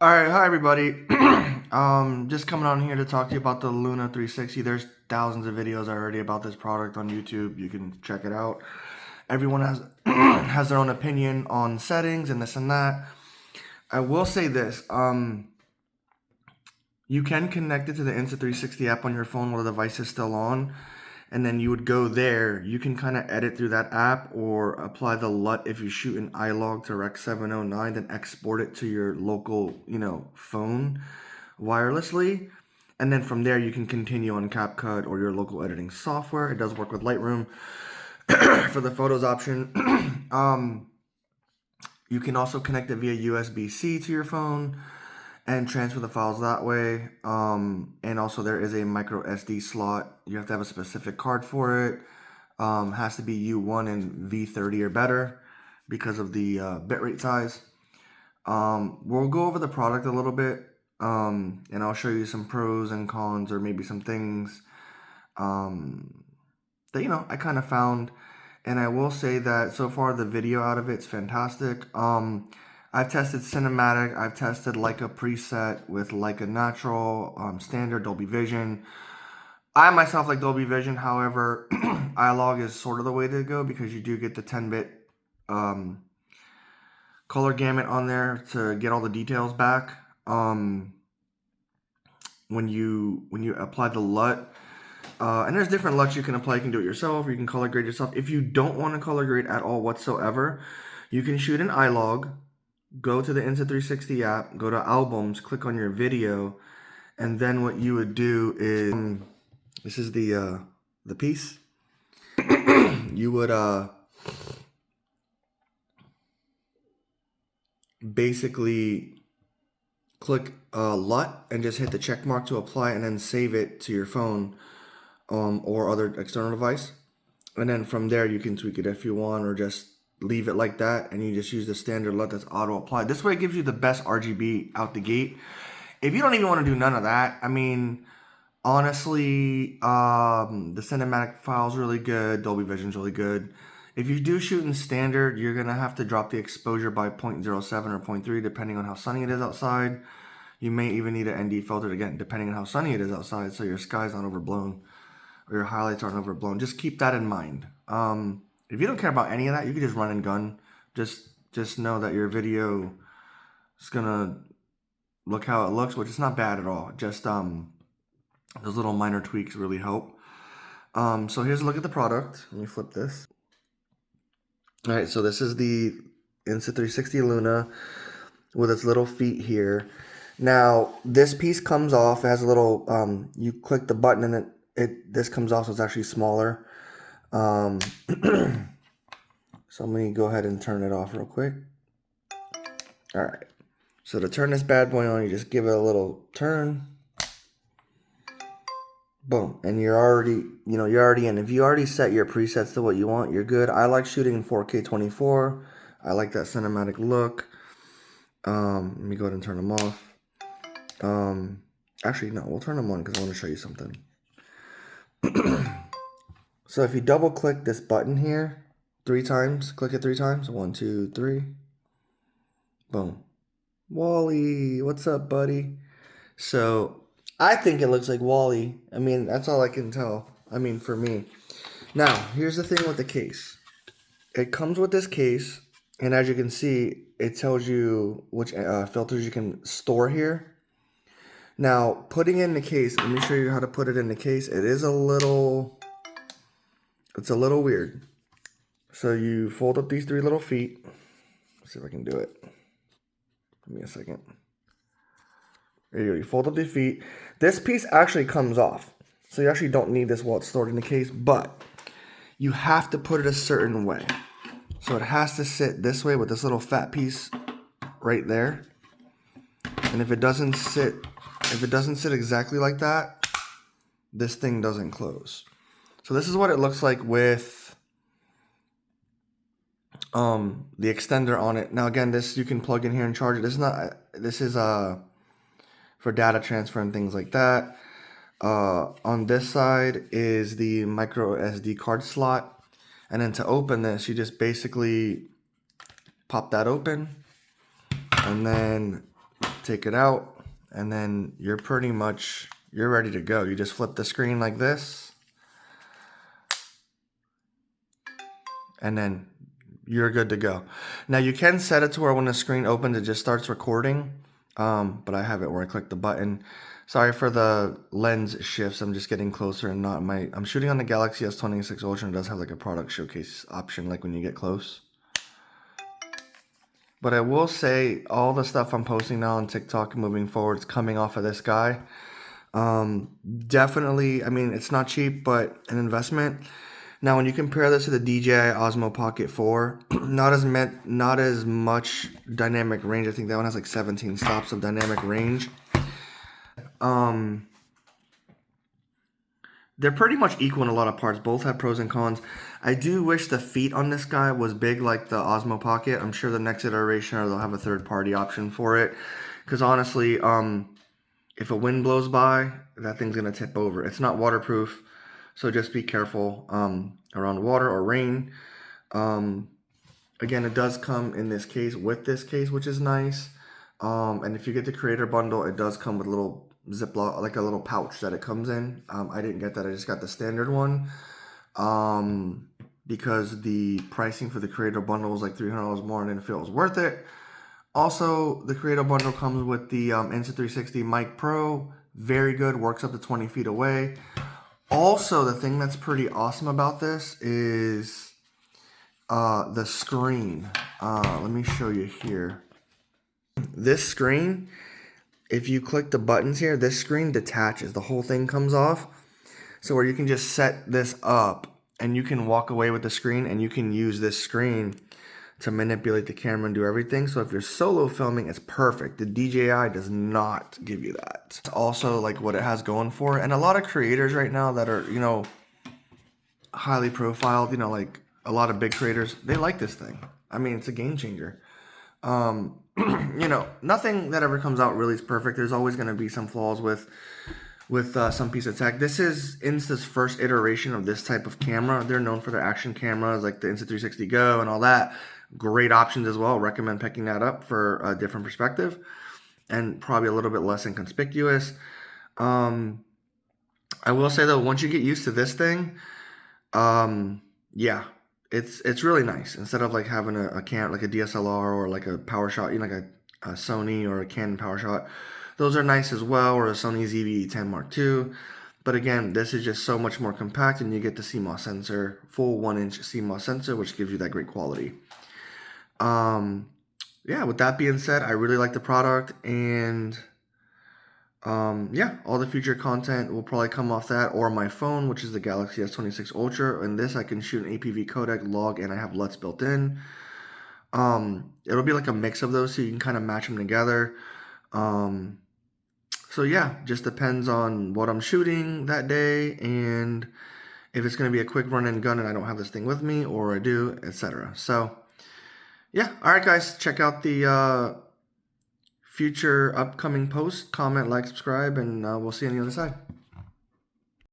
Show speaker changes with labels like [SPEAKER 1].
[SPEAKER 1] All right, hi everybody. Just coming on here to talk to you about the Luna 360. There's thousands of videos already about this product on YouTube. You can check it out. Everyone has has their own opinion on settings and this and that. I will say this. You can connect it to the Insta360 app on your phone while the device is still on, and then you would go there. You can kind of edit through that app or apply the LUT if you shoot an iLog to Rec 709, then export it to your local, phone wirelessly. And then from there, you can continue on CapCut or your local editing software. It does work with Lightroom for the photos option. You can also connect it via USB-C to your phone and transfer the files that way. And also there is a micro SD slot. You have to have a specific card for it. Has to be U1 and V30 or better because of the bitrate size. We'll go over the product a little bit, and I'll show you some pros and cons or maybe some things that I kind of found. And I will say that so far the video out of it's fantastic. I've tested cinematic, I've tested Leica preset with Leica natural, standard Dolby Vision. I myself like Dolby Vision, however, iLog is sort of the way to go because you do get the 10-bit color gamut on there to get all the details back. When you apply the LUT, and there's different LUTs you can apply. You can do it yourself, or you can color grade yourself. If you don't want to color grade at all whatsoever, you can shoot an iLog, go to the Insta360 app, go to albums, click on your video, and then what you would do is, this is the piece. You would basically click LUT and just hit the check mark to apply, and then save it to your phone or other external device. And then from there you can tweak it if you want, or just leave it like that, and you just use the standard LUT that's auto applied. This way it gives you the best RGB out the gate. If you don't even want to do none of that, I mean, honestly, the cinematic file's really good, Dolby Vision's really good. If you do shoot in standard, you're gonna have to drop the exposure by 0.07 or 0.3 depending on how sunny it is outside. You may even need an ND filter, again, depending on how sunny it is outside, so your sky's not overblown or your highlights aren't overblown. Just keep that in mind. If you don't care about any of that, you can just run and gun. Just know that your video is gonna look how it looks, which is not bad at all. Just those little minor tweaks really help. So here's a look at the product. Let me flip this. All right, so this is the Insta360 Luna with its little feet here. Now, this piece comes off. It has a little, you click the button and this comes off, so it's actually smaller. So let me go ahead and turn it off real quick. All right. So to turn this bad boy on, you just give it a little turn. Boom. And you're already in. If you already set your presets to what you want, you're good. I like shooting in 4K 24. I like that cinematic look. Let me go ahead and turn them off. Actually, no, we'll turn them on because I want to show you something. So if you double click this button here 3 times, click it 3 times. 1, 2, 3. Boom. Wally, what's up, buddy? So I think it looks like Wally. I mean, that's all I can tell. I mean, for me. Now, here's the thing with the case. It comes with this case, and as you can see, it tells you which filters you can store here. Now, putting it in the case, let me show you how to put it in the case. It's a little weird. So you fold up these 3 little feet. Let's see if I can do it. Give me a second. There you go. You fold up the feet. This piece actually comes off. So you actually don't need this while it's stored in the case, but you have to put it a certain way. So it has to sit this way with this little fat piece right there. And if it doesn't sit exactly like that, this thing doesn't close. So this is what it looks like with the extender on it. Now again, this you can plug in here and charge it. This is for data transfer and things like that. On this side is the micro SD card slot, and then to open this, you just basically pop that open, and then take it out, and then you're ready to go. You just flip the screen like this, and then you're good to go. Now you can set it to where when the screen opens, it just starts recording. But I have it where I click the button. Sorry for the lens shifts. I'm just getting closer and I'm shooting on the Galaxy S26 Ultra, and it does have like a product showcase option, like when you get close. But I will say all the stuff I'm posting now on TikTok moving forward is coming off of this guy. Definitely, I mean, it's not cheap, but an investment. Now, when you compare this to the DJI Osmo Pocket 4, not as much dynamic range. I think that one has like 17 stops of dynamic range. They're pretty much equal in a lot of parts. Both have pros and cons. I do wish the feet on this guy was big like the Osmo Pocket. I'm sure the next iteration or they'll have a third-party option for it. Because honestly, if a wind blows by, that thing's going to tip over. It's not waterproof, so just be careful around water or rain. Again, it does come in this case with this case, which is nice. And if you get the creator bundle, it does come with a little Ziploc, like a little pouch that it comes in. I didn't get that. I just got the standard one because the pricing for the creator bundle was like $300 more, and I didn't feel it was worth it. Also, the creator bundle comes with the Insta360 Mic Pro. Very good. Works up to 20 feet away. Also, the thing that's pretty awesome about this is the screen. Let me show you here. This screen, if you click the buttons here, this screen detaches. The whole thing comes off. So where you can just set this up and you can walk away with the screen, and you can use this screen to manipulate the camera and do everything. So if you're solo filming, it's perfect. The DJI does not give you that. It's also like what it has going for it. And a lot of creators right now that are, highly profiled, like a lot of big creators, they like this thing. I mean, it's a game changer. Nothing that ever comes out really is perfect. There's always going to be some flaws with some piece of tech. This is Insta's first iteration of this type of camera. They're known for their action cameras like the Insta360 Go and all that. Great options as well. Recommend picking that up for a different perspective and probably a little bit less inconspicuous. I will say though, once you get used to this thing, yeah, it's really nice. Instead of like having a like a DSLR or like a PowerShot, like a Sony or a Canon PowerShot, those are nice as well, or a Sony ZV-E10 Mark II. But again, this is just so much more compact, and you get the CMOS sensor, full 1-inch CMOS sensor, which gives you that great quality. Yeah, with that being said, I really like the product, and yeah, all the future content will probably come off that or my phone, which is the Galaxy S26 Ultra. And this, I can shoot an APV codec, log, and I have LUTs built in. It'll be like a mix of those, so you can kind of match them together. So yeah, just depends on what I'm shooting that day, and if it's going to be a quick run and gun and I don't have this thing with me, or I do, etc. So yeah, all right, guys, check out the future upcoming posts. Comment, like, subscribe, and we'll see you on the other side.